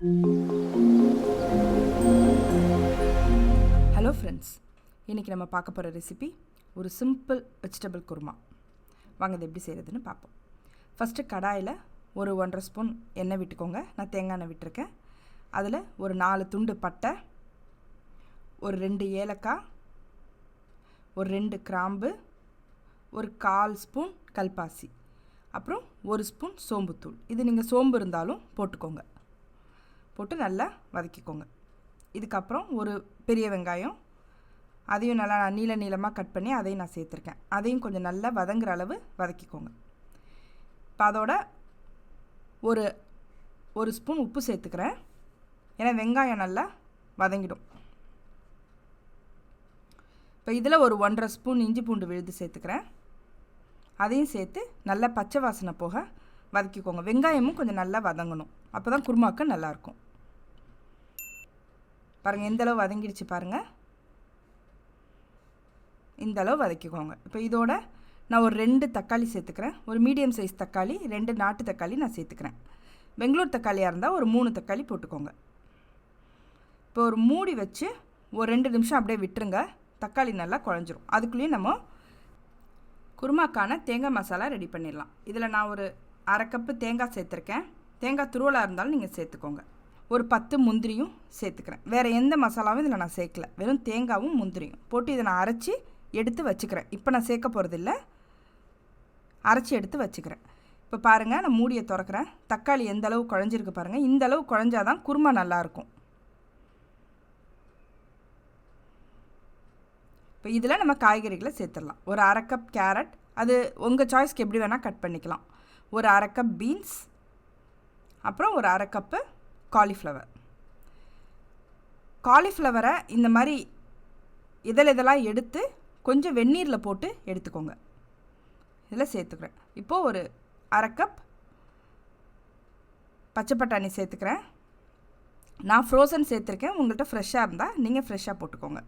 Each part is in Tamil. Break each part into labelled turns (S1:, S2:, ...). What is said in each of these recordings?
S1: ஹலோ ஃப்ரெண்ட்ஸ், இன்றைக்கி நம்ம பார்க்க போகிற ரெசிபி ஒரு சிம்பிள் வெஜிடபிள் குருமா. வாங்க இது எப்படி செய்கிறதுன்னு பார்ப்போம். ஃபஸ்ட்டு கடாயில் ஒரு 1.5 ஸ்பூன் எண்ணெய் விட்டுக்கோங்க. நான் தேங்காய் எண்ணெய் விட்டுருக்கேன். அதில் ஒரு 4 துண்டு பட்டை, ஒரு 2 ஏலக்காய், ஒரு 2 கிராம்பு, ஒரு 1/4 ஸ்பூன் கல்பாசி, அப்புறம் 1 ஸ்பூன் சோம்புத்தூள். இது நீங்கள் சோம்பு இருந்தாலும் போட்டுக்கோங்க. போட்டு நல்லா வதக்கிக்கோங்க. இதுக்கப்புறம் ஒரு பெரிய வெங்காயம், அதையும் நல்லா நீளமாக கட் பண்ணி அதையும் நான் சேர்த்துருக்கேன். அதையும் கொஞ்சம் நல்லா வதங்குற அளவு வதக்கிக்கோங்க. இப்போ அதோட ஒரு ஸ்பூன் உப்பு சேர்த்துக்கிறேன். ஏன்னா வெங்காயம் நல்லா வதங்கிடும். இப்போ இதில் ஒரு 1.5 ஸ்பூன் இஞ்சி பூண்டு விழுது சேர்த்துக்கிறேன். அதையும் சேர்த்து நல்லா பச்சை வாசனை போக வதக்கிக்கோங்க. வெங்காயமும் கொஞ்சம் நல்லா வதங்கணும். அப்போ தான் குருமாவுக்கு நல்லாயிருக்கும். பாருங்கள், எந்தளவு வதங்கிடுச்சு பாருங்கள். இந்தளவு வதக்கிக்கோங்க. இப்போ இதோட நான் ஒரு 2 தக்காளி சேர்த்துக்கிறேன். ஒரு மீடியம் சைஸ் தக்காளி, 2 நாட்டு தக்காளி நான் சேர்த்துக்கிறேன். பெங்களூர் தக்காளியாக இருந்தால் ஒரு 3 தக்காளி போட்டுக்கோங்க. இப்போ ஒரு மூடி வச்சு ஒரு 2 நிமிஷம் அப்படியே விட்டுருங்க. தக்காளி நல்லா குழஞ்சிரும். அதுக்குள்ளேயும் நம்ம குருமாக்கான தேங்காய் மசாலா ரெடி பண்ணிடலாம். இதில் நான் ஒரு 1/2 கப்பு தேங்காய் சேர்த்துருக்கேன். தேங்காய் துருவலாக இருந்தாலும் நீங்கள் சேர்த்துக்கோங்க. ஒரு 10 முந்திரியும் சேர்த்துக்கிறேன். வேறு எந்த மசாலாவும் இதில் நான் சேர்க்கல. வெறும் தேங்காவும் முந்திரியும் போட்டு இதை நான் அரைச்சி எடுத்து வச்சுக்கிறேன். இப்போ நான் சேர்க்க போகிறதில்ல, அரைச்சி எடுத்து வச்சுக்கிறேன். இப்போ பாருங்கள், நான் மூடியை திறக்கிறேன். தக்காளி எந்த அளவு குழஞ்சிருக்கு பாருங்கள். இந்த அளவு குழஞ்சாதான் குருமா நல்லாயிருக்கும். இப்போ இதில் நம்ம காய்கறிகளை சேர்த்துடலாம். ஒரு 1/2 கப் கேரட், அது உங்கள் சாய்ஸ்க்கு எப்படி வேணால் கட் பண்ணிக்கலாம். ஒரு 1/2 கப் பீன்ஸ், அப்புறம் ஒரு 1/2 கப்பு காலிஃப்ளவரை இந்த மாதிரி இதெல்லாம் எடுத்து கொஞ்சம் வெந்நீரில் போட்டு எடுத்துக்கோங்க. இதில் சேர்த்துக்கிறேன். இப்போது ஒரு 1/2 கப் பச்சை பட்டாணி சேர்த்துக்கிறேன். நான் ஃப்ரோசன் சேர்த்துருக்கேன். உங்கள்கிட்ட ஃப்ரெஷ்ஷாக இருந்தால் நீங்கள் ஃப்ரெஷ்ஷாக போட்டுக்கோங்க.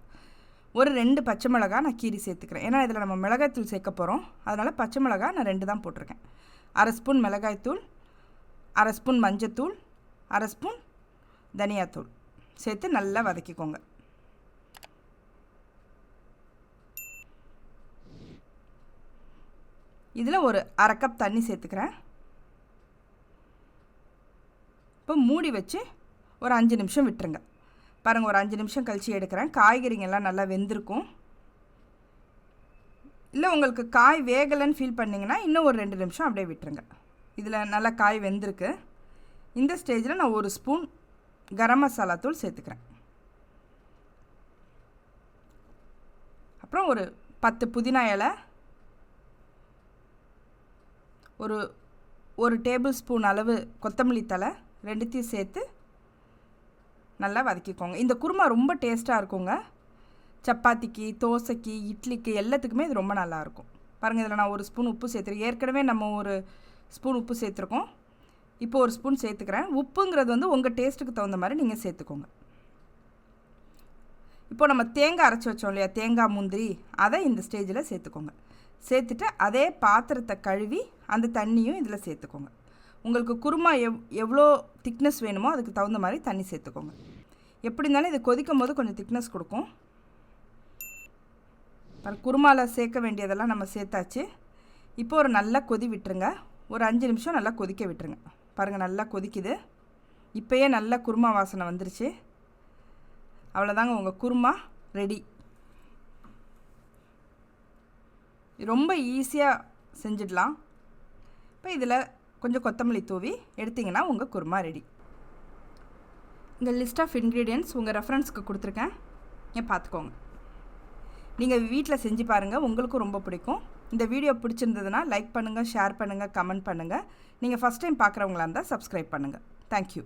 S1: ஒரு 2 பச்சை மிளகா நான் கீரி சேர்த்துக்கிறேன். ஏன்னா இதில் நம்ம மிளகாய்த்தூள் சேர்க்க போகிறோம். அதனால் பச்சை மிளகா நான் 2 தான் போட்டிருக்கேன். 1/2 ஸ்பூன் மிளகாய்த்தூள், 1/2 ஸ்பூன் மஞ்சத்தூள், 1/2 ஸ்பூன் தனியாத்தூள் சேர்த்து நல்லா வதக்கிக்கோங்க. இதில் ஒரு 1/2 கப் தண்ணி சேர்த்துக்கிறேன். இப்போ மூடி வச்சு ஒரு 5 நிமிஷம் விட்டுருங்க. பாருங்கள், ஒரு 5 நிமிஷம் கழித்து எடுக்கிறேன். காய்கறிங்கெல்லாம் நல்லா வெந்திருக்கும். இல்லை உங்களுக்கு காய் வேகலைன்னு ஃபீல் பண்ணிங்கன்னா இன்னும் ஒரு 2 நிமிஷம் அப்படியே விட்டுருங்க. இதில் நல்லா காய் வெந்திருக்கு. இந்த ஸ்டேஜில் நான் 1 ஸ்பூன் கரம் மசாலா தூள் சேர்த்துக்கிறேன். அப்புறம் ஒரு 10 புதினா இலை, ஒரு டேபிள் ஸ்பூன் அளவு கொத்தமல்லி தழை, 2த்தையும் சேர்த்து நல்லா வதக்கிக்கோங்க. இந்த குருமா ரொம்ப டேஸ்ட்டாக இருக்குங்க. சப்பாத்திக்கு, தோசைக்கு, இட்லிக்கு எல்லாத்துக்குமே இது ரொம்ப நல்லாயிருக்கும். பாருங்கள், இதில் நான் 1 ஸ்பூன் உப்பு சேர்த்துருக்கேன். ஏற்கனவே நம்ம ஒரு ஸ்பூன் உப்பு சேர்த்துருக்கோம். இப்போ 1 ஸ்பூன் சேர்த்துக்கிறேன். உப்புங்கிறது வந்து உங்கள் டேஸ்ட்டுக்கு தகுந்த மாதிரி நீங்கள் சேர்த்துக்கோங்க. இப்போ நம்ம தேங்காய் அரைச்சி வச்சோம் இல்லையா, தேங்காய் முந்திரி, அதை இந்த ஸ்டேஜில் சேர்த்துக்கோங்க. சேர்த்துட்டு அதே பாத்திரத்தை கழுவி அந்த தண்ணியும் இதில் சேர்த்துக்கோங்க. உங்களுக்கு குருமா எவ்வளோ திக்னஸ் வேணுமோ அதுக்கு தகுந்த மாதிரி தண்ணி சேர்த்துக்கோங்க. எப்படி இருந்தாலும் இது கொதிக்கும் போது கொஞ்சம் திக்னஸ் கொடுக்கும். குருமாவில் சேர்க்க வேண்டியதெல்லாம் நம்ம சேர்த்தாச்சு. இப்போ ஒரு நல்லா கொதி விட்டுருங்க. ஒரு 5 நிமிஷம் நல்லா கொதிக்க விட்டுருங்க. பாருங்கள், நல்லா கொதிக்குது. இப்போயே நல்லா குருமா வாசனை வந்துருச்சு. அவ்வளோதாங்க, உங்கள் குருமா ரெடி. ரொம்ப ஈஸியாக செஞ்சிடலாம். இப்போ இதில் கொஞ்சம் கொத்தமல்லி தூவி எடுத்திங்கன்னா உங்கள் குருமா ரெடி. இந்த லிஸ்ட் ஆஃப் இன்க்ரீடியன்ட்ஸ் உங்கள் ரெஃபரன்ஸ்க்கு கொடுத்துருக்கேன். ஏன் பார்த்துக்கோங்க. நீங்கள் வீட்டில் செஞ்சு பாருங்கள், உங்களுக்கும் ரொம்ப பிடிக்கும். இந்த வீடியோ பிடிச்சிருந்ததுன்னா லைக் பண்ணுங்கள், ஷேர் பண்ணுங்கள், கமெண்ட் பண்ணுங்கள். நீங்கள் ஃபஸ்ட் டைம் பார்க்குறவங்களா இருந்தால் சப்ஸ்கிரைப் பண்ணுங்கள். தேங்க்யூ.